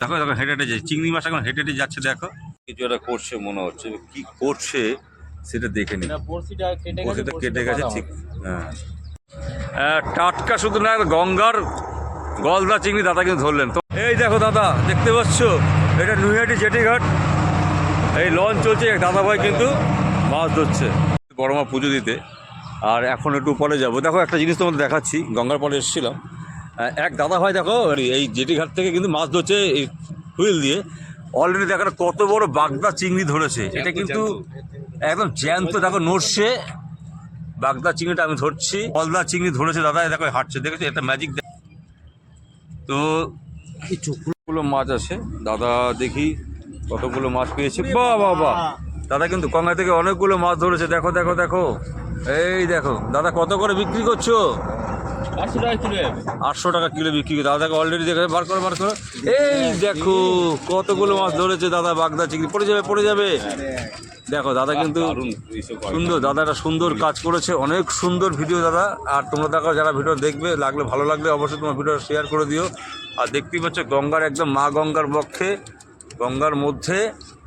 দেখো দেখো হেঁটে হেঁটে যায়, চিংড়ি মাছ এখন হেঁটে হেঁটে যাচ্ছে। দেখো কিছু একটা করছে মনে হচ্ছে, কি করছে সেটা দেখে নি। বড়শিটা কেটে গেছে ঠিক। হ্যাঁ, টাটকা শুধু না, গঙ্গার গলদা চিংড়ি দাদা কিন্তু ধরলেন। তো এই দেখো দাদা, দেখতে পাচ্ছ এটা নৈহাটি জেটিঘাট, এই লঞ্চ চলছে, এক দাদাভাই কিন্তু মাছ ধরছে বড় মা পুজো দিতে। আর এখন একটু পরে যাবো। দেখো একটা জিনিস তোমাদের দেখাচ্ছি, গঙ্গার পরে এসেছিলাম, এক দাদাভাই দেখো এই জেটিঘাট থেকে কিন্তু মাছ ধরছে এই হুইল দিয়ে। অলরেডি দেখো কত বড় বাগদা চিংড়ি ধরেছে, এটা কিন্তু একদম জ্যান্ত। দেখো নড়ছে বাগদা চিংড়িটা, আমি ধরছি গলদা চিংড়ি ধরেছে দাদা, দেখো হাঁটছে, দেখেছো এটা ম্যাজিক। তো এই চোখগুলো মাছ আছে দাদা, দেখি কতগুলো মাছ পেয়েছে। বাহ বাহ বাহ, দাদা কিন্তু গঙ্গা থেকে অনেকগুলো মাছ ধরেছে। দেখো দেখো দেখো, এই দেখো দাদা কত করে বিক্রি করছো? 800 টাকা কিলো বিক্রি করে দাদাকে অলরেডি দেখে বার করো। এই দেখো কতগুলো মাছ ধরেছে দাদা, বাগদা চিংড়ি। পড়ে যাবে। দেখো দাদা কিন্তু সুন্দর, দাদা একটা সুন্দর কাজ করেছে, অনেক সুন্দর ভিডিও দাদা। আর তোমরা দেখো যারা ভিডিও দেখবে, ভালো লাগলে অবশ্যই তোমার ভিডিও শেয়ার করে দিও। আর দেখতেই পাচ্ছ গঙ্গার একদম মা গঙ্গার বক্ষে, গঙ্গার মধ্যে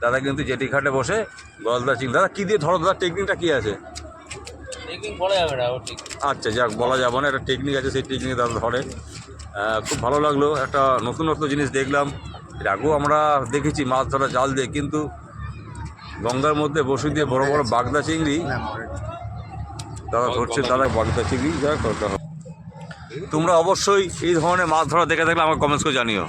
দাদা কিন্তু জেটিঘাটে বসে গলদা চিংড়ি। দাদা কী দিয়ে ধরো দাদা, টেকনিকটা কী আছে? আচ্ছা যাক, বলা যাবে না, একটা টেকনিক আছে, সেই টেকনিক দাদা ধরে। খুব ভালো লাগলো, একটা নতুন জিনিস দেখলাম। এর আগেও আমরা দেখেছি মাছ ধরা জাল দিয়ে, কিন্তু গঙ্গার মধ্যে বসে দিয়ে বড় বড় বাগদা চিংড়ি দাদা ধরছে। দাদা বাগদা চিংড়ি যা করতে হবে। তোমরা অবশ্যই এই ধরনের মাছ ধরা দেখে থাকলে আমাকে কমেন্টস করে জানিও।